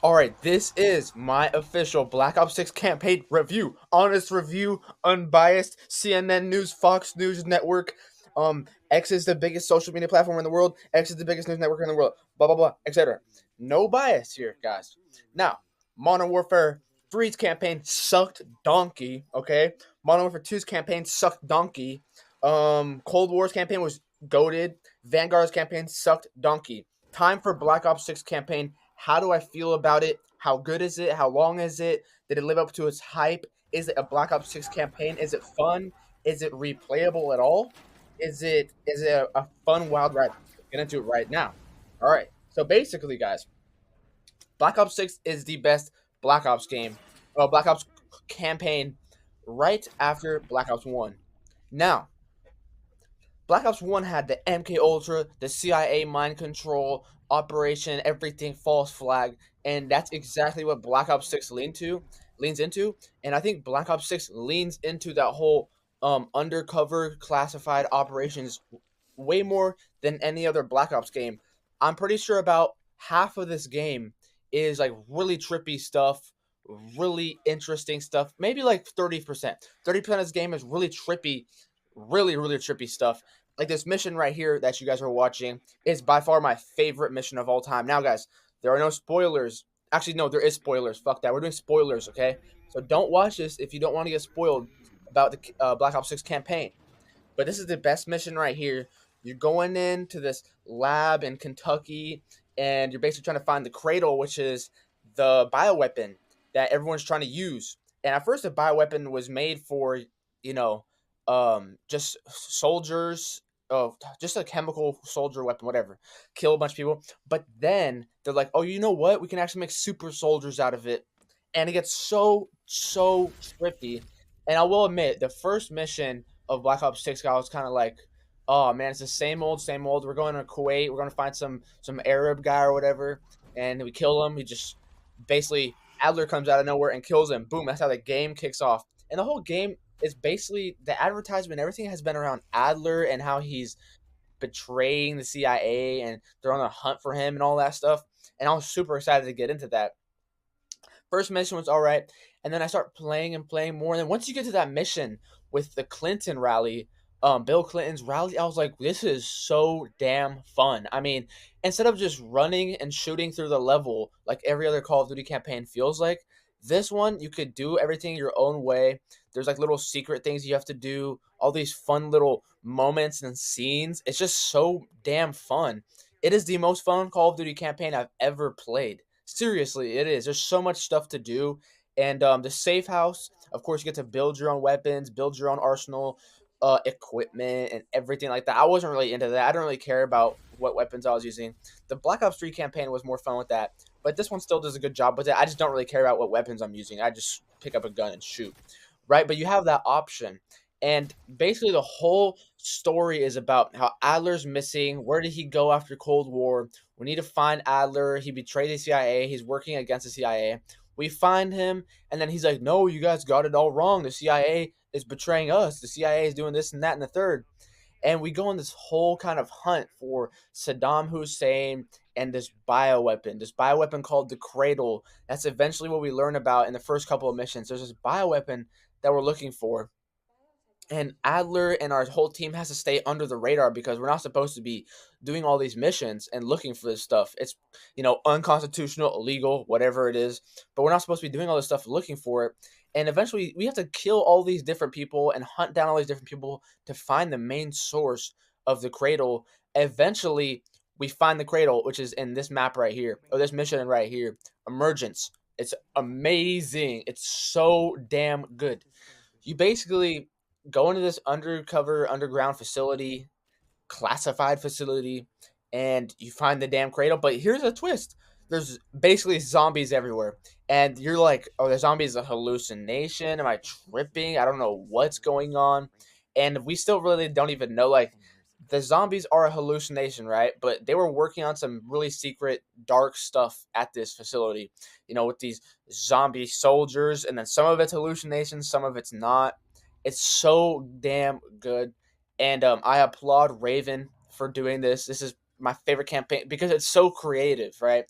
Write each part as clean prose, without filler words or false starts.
All right, this is my official Black Ops 6 campaign review. Honest review, unbiased, CNN News, Fox News Network. X is the biggest social media platform in the world. X is the biggest news network in the world. Blah, blah, blah, etc. No bias here, guys. Now, Modern Warfare 3's campaign sucked donkey, okay? Modern Warfare 2's campaign sucked donkey. Cold War's campaign was goated. Vanguard's campaign sucked donkey. Time for Black Ops 6 campaign. How do I feel about it? How good is it? How long is it? Did it live up to its hype? Is it a Black Ops 6 campaign? Is it fun? Is it replayable at all? Is it a fun wild ride? Let's get into it right now. All right. So basically, guys, Black Ops 6 is the best Black Ops game, Black Ops campaign right after Black Ops 1. Now, Black Ops 1 had the MK Ultra, the CIA mind control, Operation Everything False Flag, and that's exactly what Black Ops 6 leans into. And I think Black Ops 6 leans into that whole undercover classified operations way more than any other Black Ops game. I'm pretty sure about half of this game is like really trippy stuff, really interesting stuff. Maybe like 30%. 30% of this game is really trippy, really trippy stuff. Like this mission right here that you guys are watching is by far my favorite mission of all time. Now, guys, there are no spoilers. Actually, no, there is spoilers. Fuck that. We're doing spoilers, okay? So don't watch this if you don't want to get spoiled about the Black Ops 6 campaign. But this is the best mission right here. You're going into this lab in Kentucky, and you're basically trying to find the cradle, which is the bioweapon that everyone's trying to use. And at first, the bioweapon was made for, you know, just soldiers, just a chemical soldier weapon, whatever, kill a bunch of people. But then they're like, oh, you know what? We can actually make super soldiers out of it, and it gets so trippy. And I will admit, the first mission of Black Ops 6, I was kind of like, oh man, it's the same old, same old. We're going to Kuwait. We're going to find some Arab guy or whatever, and we kill him. He just basically Adler comes out of nowhere and kills him. Boom, that's how the game kicks off. And the whole game is basically the advertisement. Everything has been around Adler and how he's betraying the CIA and they're on a hunt for him and all that stuff. And I was super excited to get into that. First mission was all right, and then I start playing and playing more. And then once you get to that mission with the Clinton rally, Bill Clinton's rally, I was like, this is so damn fun. I mean, instead of just running and shooting through the level like every other Call of Duty campaign feels like, this one you could do everything your own way. There's like little secret things you have to do, all these fun little moments and scenes. It's just so damn fun. It is the most fun Call of Duty campaign I've ever played. Seriously, it is. There's so much stuff to do. And the safe house, of course, you get to build your own weapons, build your own arsenal, equipment, and everything like that. I wasn't really into that. I don't really care about what weapons I was using. The Black Ops 3 campaign was more fun with that. But this one still does a good job with it. I just don't really care about what weapons I'm using. I just pick up a gun and shoot. Right? But you have that option. And basically, the whole story is about how Adler's missing. Where did he go after Cold War? We need to find Adler. He betrayed the CIA. He's working against the CIA. We find him, and then he's like, no, you guys got it all wrong. The CIA is betraying us. The CIA is doing this and that and the third. And we go on this whole kind of hunt for Saddam Hussein and this bioweapon called the Cradle. That's eventually what we learn about in the first couple of missions. There's this bioweapon that we're looking for, and Adler and our whole team has to stay under the radar because we're not supposed to be doing all these missions and looking for this stuff. It's, unconstitutional, illegal, whatever it is, but we're not supposed to be doing all this stuff looking for it. And eventually we have to kill all these different people and hunt down all these different people to find the main source of the cradle. Eventually we find the cradle, which is in this map right here, or this mission right here, Emergence. It's amazing. It's so damn good. You basically go into this undercover underground facility, classified facility, and you find the damn cradle. But here's a twist: there's basically zombies everywhere, and you're like, "Oh, the zombie is a hallucination. Am I tripping? I don't know what's going on." And we still really don't even know. Like, the zombies are a hallucination, right? But they were working on some really secret, dark stuff at this facility. With these zombie soldiers, and then some of it's hallucinations, some of it's not. It's so damn good, and I applaud Raven for doing this. This is my favorite campaign because it's so creative, right?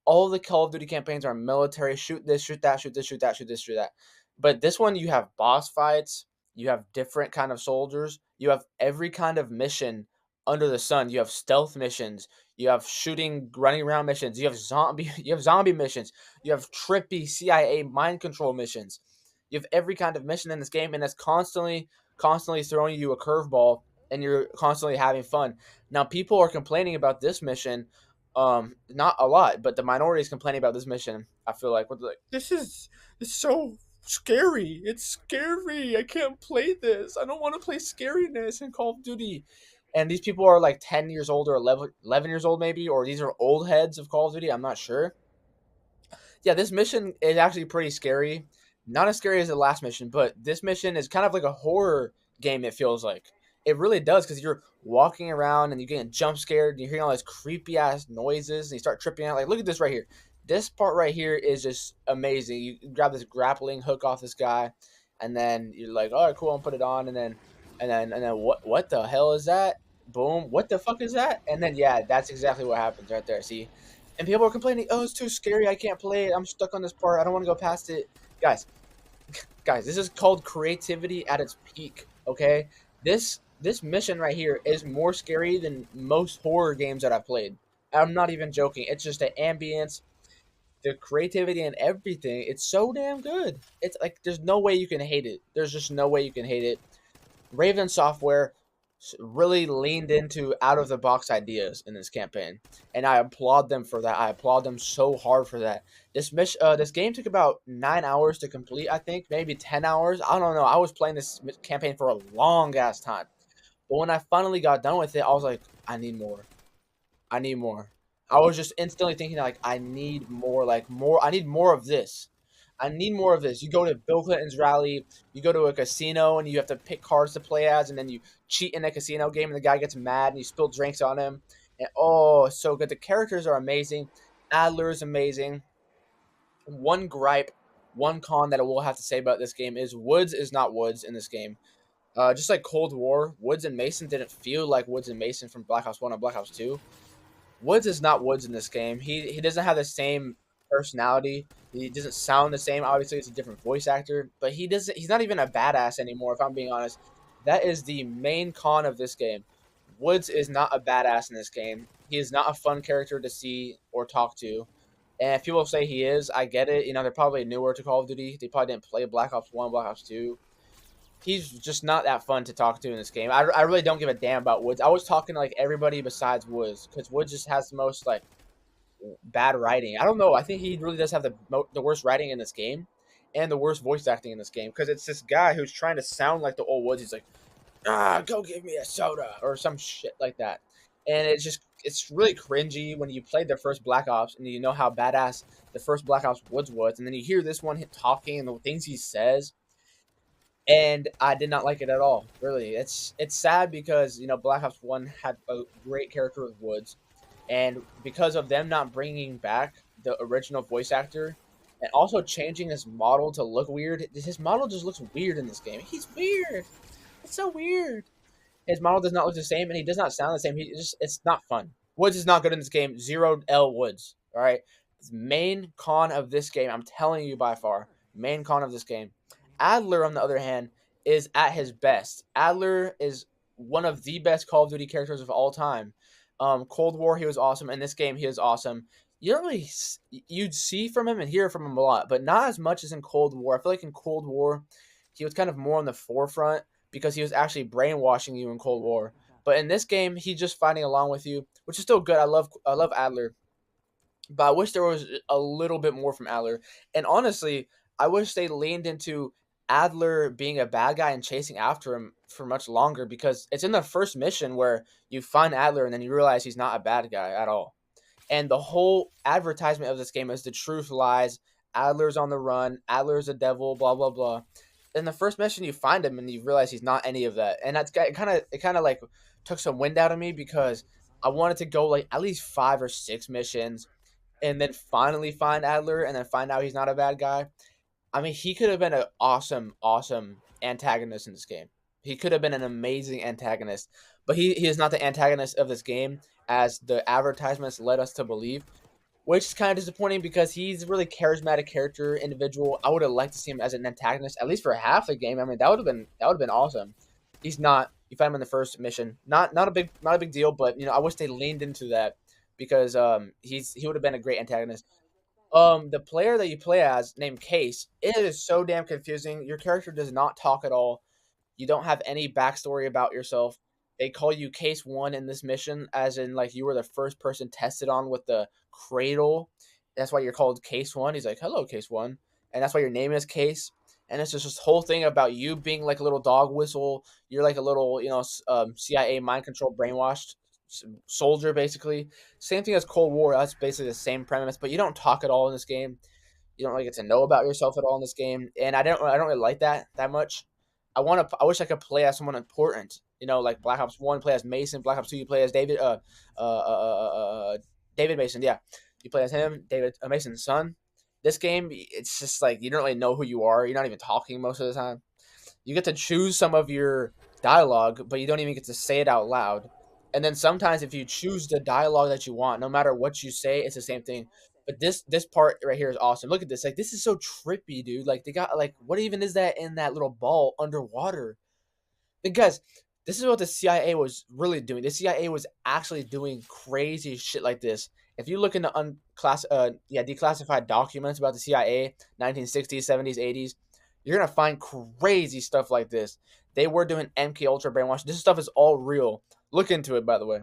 All the Call of Duty campaigns are military, shoot this, shoot that, shoot this, shoot that, shoot this, shoot that. But this one, you have boss fights, you have different kind of soldiers, you have every kind of mission under the sun. You have stealth missions, you have shooting, running around missions, you have zombie missions, you have trippy CIA mind control missions. You have every kind of mission in this game, and it's constantly throwing you a curveball, and you're constantly having fun. Now, people are complaining about this mission, not a lot, but the minority is complaining about this mission. I feel like, what like, this is so scary. It's scary. I can't play this. I don't want to play scariness in Call of Duty. And these people are like 10 years old or 11 years old maybe, or these are old heads of Call of Duty. I'm not sure. Yeah, this mission is actually pretty scary. Not as scary as the last mission, but this mission is kind of like a horror game, it feels like. It really does, because you're walking around and you're getting jump scared and you're hearing all these creepy ass noises and you start tripping out. Like, look at this right here. This part right here is just amazing. You grab this grappling hook off this guy, and then you're like, all right, cool, I'll put it on, and then what the hell is that? Boom, what the fuck is that? And then yeah, that's exactly what happens right there. See? And people are complaining, "Oh, it's too scary. I can't play it. I'm stuck on this part. I don't want to go past it." Guys, guys, this is called creativity at its peak. Okay, this mission right here is more scary than most horror games that I've played. I'm not even joking. It's just the ambience, the creativity, and everything. It's so damn good. It's like there's no way you can hate it. There's just no way you can hate it. Raven Software really leaned into out of the box ideas in this campaign, and I applaud them for that. I applaud them so hard for that. This game took about 9 hours to complete. I think maybe 10 hours. I don't know. I was playing this campaign for a long ass time, but when I finally got done with it, I was like, I need more. I need more. I was just instantly thinking like, I need more. Like more. I need more of this. I need more of this. You go to Bill Clinton's rally, you go to a casino, and you have to pick cards to play as, and then you cheat in a casino game, and the guy gets mad, and you spill drinks on him. And oh, it's so good. The characters are amazing. Adler is amazing. One gripe, one con that I will have to say about this game is Woods is not Woods in this game. Just like Cold War, Woods and Mason didn't feel like Woods and Mason from Black Ops 1 or Black Ops 2. Woods is not Woods in this game. He doesn't have the same personality. He doesn't sound the same. Obviously, it's a different voice actor, but he's not even a badass anymore, if I'm being honest. That is the main con of this game. Woods is not a badass in this game. He is not a fun character to see or talk to. And if people say he is, I get it. You know, they're probably newer to Call of Duty. They probably didn't play Black Ops 1, Black Ops 2. He's just not that fun to talk to in this game. I really don't give a damn about Woods. I was talking to like everybody besides Woods, because Woods just has the most like bad writing. I don't know. I think he really does have the worst writing in this game, and the worst voice acting in this game, because it's this guy who's trying to sound like the old Woods. He's like, go give me a soda or some shit like that, and it's really cringy when you played the first Black Ops and you know how badass the first Black Ops Woods was, and then you hear this one talking and the things he says. And I did not like it at all. Really, it's sad because Black Ops 1 had a great character with Woods, and because of them not bringing back the original voice actor and also changing his model to look weird, his model just looks weird in this game. He's weird. It's so weird. His model does not look the same, and he does not sound the same. It's not fun. Woods is not good in this game. 0 Woods. All right. Main con of this game, I'm telling you by far, main con of this game. Adler, on the other hand, is at his best. Adler is one of the best Call of Duty characters of all time. Cold War, he was awesome. In this game, he is awesome. You don't really, you'd see from him and hear from him a lot, but not as much as in Cold War. I feel like in Cold War, he was kind of more on the forefront because he was actually brainwashing you in Cold War. But in this game, he's just fighting along with you, which is still good. I love Adler, but I wish there was a little bit more from Adler. And honestly, I wish they leaned into Adler being a bad guy and chasing after him for much longer, because it's in the first mission where you find Adler and then you realize he's not a bad guy at all. And the whole advertisement of this game is the truth lies. Adler's on the run. Adler's a devil. Blah blah blah. In the first mission, you find him and you realize he's not any of that. And it kind of like took some wind out of me, because I wanted to go like at least 5 or 6 missions and then finally find Adler and then find out he's not a bad guy. I mean, he could have been an awesome, awesome antagonist in this game. He could have been an amazing antagonist, but he is not the antagonist of this game, as the advertisements led us to believe. which is kind of disappointing because he's a really charismatic character, individual. I would have liked to see him as an antagonist at least for half the game. I mean, that would have been awesome. He's not. You find him in the first mission. Not a big deal, but I wish they leaned into that because he would have been a great antagonist. The player that you play as, named Case, it is so damn confusing. Your character does not talk at all. You don't have any backstory about yourself. They call you Case One in this mission, as in like you were the first person tested on with the cradle. That's why you're called Case One. He's like, "Hello, Case One," and that's why your name is Case. And it's just this whole thing about you being like a little dog whistle. You're like a little, CIA mind control brainwashed soldier, basically. Same thing as Cold War. That's basically the same premise, but you don't talk at all in this game. You don't really get to know about yourself at all in this game, and I don't really like that much. I wish I could play as someone important. Like Black Ops One, play as Mason. Black Ops Two, you play as David. David Mason. Yeah, you play as him, David Mason's son. This game, it's just like you don't really know who you are. You're not even talking most of the time. You get to choose some of your dialogue, but you don't even get to say it out loud. And then sometimes if you choose the dialogue that you want, no matter what you say, it's the same thing. But this part right here is awesome. Look at this. Like this is so trippy, dude. Like they got like what even is that in that little ball underwater? Because this is what the CIA was really doing. The CIA was actually doing crazy shit like this. If you look into declassified documents about the CIA, 1960s, 70s, 80s, you're gonna find crazy stuff like this. They were doing MK Ultra brainwash. This stuff is all real. Look into it, by the way.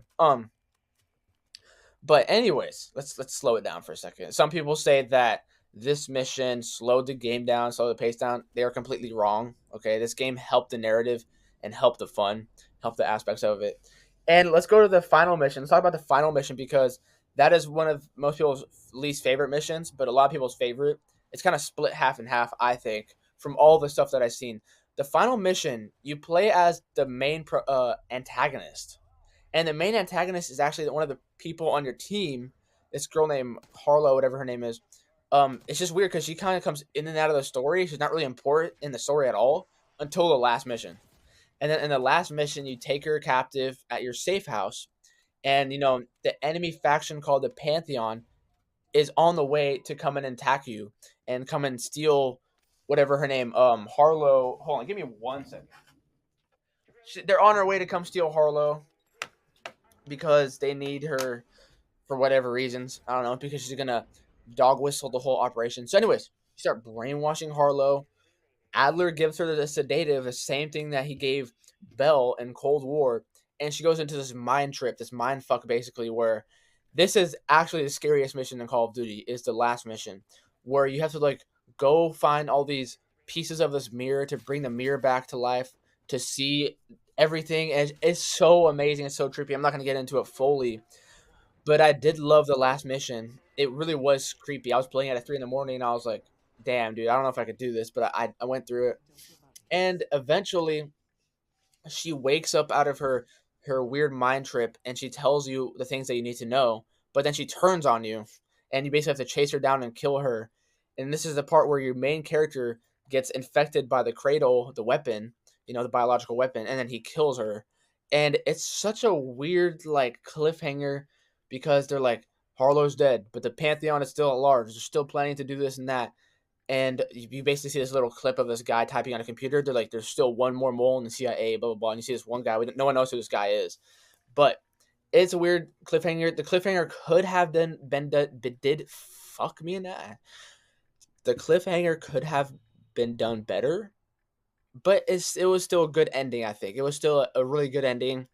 But anyways, let's slow it down for a second. Some people say that this mission slowed the game down, slowed the pace down. They are completely wrong. Okay, this game helped the narrative and helped the fun, helped the aspects of it. And let's go to the final mission. Let's talk about the final mission because that is one of most people's least favorite missions, but a lot of people's favorite. It's kind of split half and half, I think, from all the stuff that I've seen. The final mission, you play as the main antagonist, and the main antagonist is actually one of the people on your team. This girl named Harlow, whatever her name is. It's just weird because she kind of comes in and out of the story. She's not really important in the story at all until the last mission. And then in the last mission, you take her captive at your safe house, and the enemy faction called the Pantheon is on the way to come and attack you and come and steal whatever her name. Harlow. Hold on, give me 1 second. They're on her way to come steal Harlow because they need her for whatever reasons. I don't know, because she's gonna dog whistle the whole operation. So, anyways, you start brainwashing Harlow. Adler gives her the sedative, the same thing that he gave Bell in Cold War, and she goes into this mind trip, this mind fuck, basically, where this is actually the scariest mission in Call of Duty. Is the last mission where you have to like go find all these pieces of this mirror to bring the mirror back to life to see everything, and it's so amazing. It's so trippy. I'm not gonna get into it fully, but I did love the last mission. It really was creepy. I was playing at 3 in the morning, and I was like, "Damn, dude, I don't know if I could do this," but I went through it, and eventually, she wakes up out of her weird mind trip, and she tells you the things that you need to know. But then she turns on you, and you basically have to chase her down and kill her. And this is the part where your main character gets infected by the cradle, the weapon, the biological weapon, and then he kills her. And it's such a weird like cliffhanger because they're like, Harlow's dead, but the Pantheon is still at large. They're still planning to do this and that. And you basically see this little clip of this guy typing on a computer. They're like, there's still one more mole in the CIA, blah, blah, blah. And you see this one guy. No one knows who this guy is. But it's a weird cliffhanger. The cliffhanger could have did fuck me in that. The cliffhanger could have been done better, but it was still a good ending, I think. It was still a really good ending.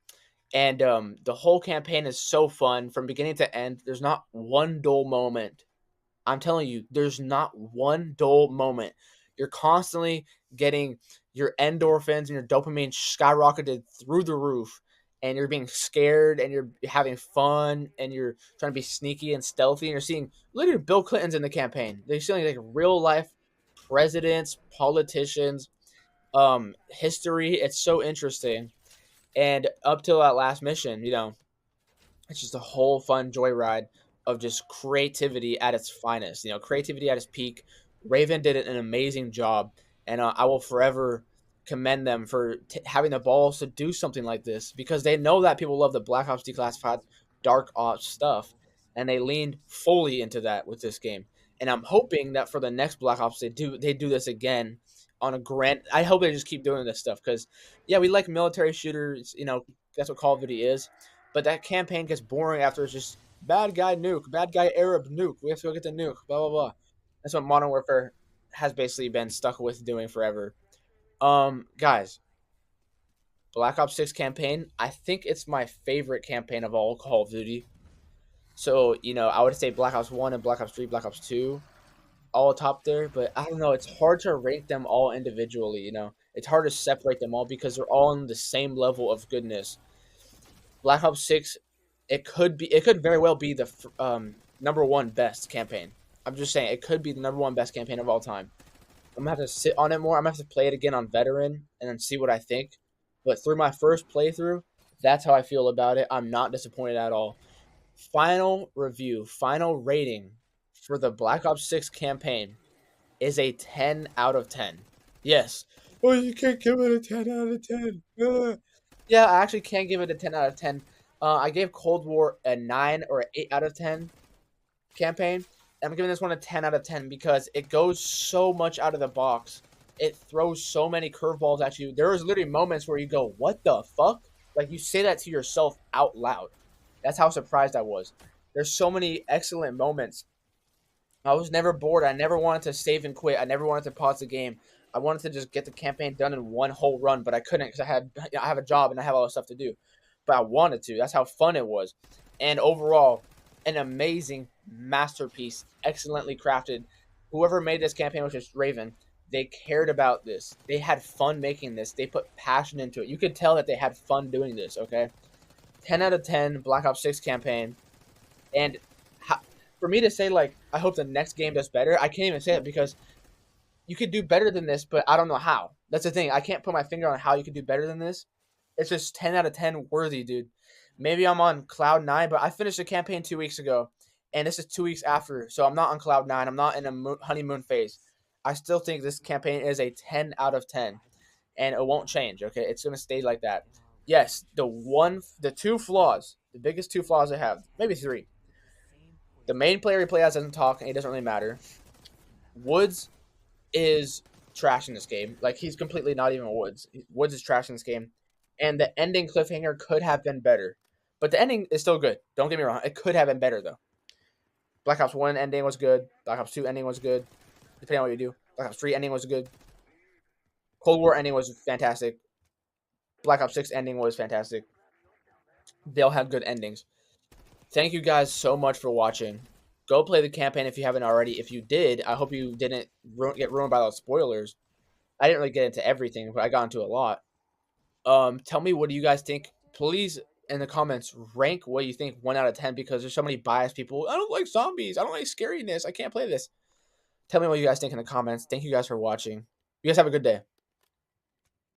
And the whole campaign is so fun from beginning to end. There's not one dull moment. I'm telling you, there's not one dull moment. You're constantly getting your endorphins and your dopamine skyrocketed through the roof, and you're being scared, and you're having fun, and you're trying to be sneaky and stealthy, and you're seeing literally Bill Clinton's in the campaign. They're seeing like real life presidents, politicians, history. It's so interesting. And up till that last mission, it's just a whole fun joyride of just creativity at its finest. Creativity at its peak. Raven did an amazing job, and I will forever commend them for having the balls to do something like this because they know that people love the Black Ops Declassified, Dark Ops stuff, and they leaned fully into that with this game. And I'm hoping that for the next Black Ops they do this again on a grand. I hope they just keep doing this stuff because yeah, we like military shooters. That's what Call of Duty is. But that campaign gets boring after it's just bad guy nuke, bad guy Arab nuke. We have to go get the nuke. Blah blah blah. That's what Modern Warfare has basically been stuck with doing forever. Guys, Black Ops 6 campaign, I think it's my favorite campaign of all Call of Duty. So, I would say Black Ops 1 and Black Ops 3, Black Ops 2, all top there. But I don't know, it's hard to rate them all individually. It's hard to separate them all because they're all on the same level of goodness. Black Ops 6, it could very well be the number one best campaign. I'm just saying, it could be the number one best campaign of all time. I'm gonna have to sit on it more. I'm gonna have to play it again on veteran and then see what I think. But through my first playthrough, that's how I feel about it. I'm not disappointed at all. Final review, final rating for the Black Ops 6 campaign is a 10 out of 10. Yes. Oh, you can't give it a 10 out of 10. Yeah, I actually can give it a 10 out of 10. I gave Cold War a 9 or an 8 out of 10 campaign. I'm giving this one a 10 out of 10 because it goes so much out of the box. It throws so many curveballs at you. There was literally moments where you go, what the fuck? Like, you say that to yourself out loud. That's how surprised I was. There's so many excellent moments. I was never bored. I never wanted to save and quit. I never wanted to pause the game. I wanted to just get the campaign done in one whole run, but I couldn't because I have a job and I have all this stuff to do. But I wanted to. That's how fun it was. And overall, an amazing masterpiece, excellently crafted. Whoever made this campaign, which is Raven, they cared about this. They had fun making this. They put passion into it. You could tell that they had fun doing this, okay? 10 out of 10 Black Ops 6 campaign. And for me to say, like, I hope the next game does better, I can't even say it because you could do better than this, but I don't know how. That's the thing. I can't put my finger on how you could do better than this. It's just 10 out of 10 worthy, dude. Maybe I'm on cloud 9, but I finished the campaign 2 weeks ago, and this is 2 weeks after, so I'm not on cloud 9. I'm not in a honeymoon phase. I still think this campaign is a 10 out of 10, and it won't change, okay? It's going to stay like that. Yes, the two flaws, the biggest two flaws I have, maybe three. The main player he plays as doesn't talk, and it doesn't really matter. Woods is trash in this game. Like, he's completely not even Woods. Woods is trash in this game. And the ending cliffhanger could have been better. But the ending is still good. Don't get me wrong. It could have been better, though. Black Ops 1 ending was good. Black Ops 2 ending was good. Depending on what you do. Black Ops 3 ending was good. Cold War ending was fantastic. Black Ops 6 ending was fantastic. They'll have good endings. Thank you guys so much for watching. Go play the campaign if you haven't already. If you did, I hope you didn't get ruined by those spoilers. I didn't really get into everything, but I got into a lot. Tell me, what do you guys think? Please, in the comments, rank what you think 1 out of 10 because there's so many biased people. I don't like zombies. I don't like scariness. I can't play this. Tell me what you guys think in the comments. Thank you guys for watching. You guys have a good day.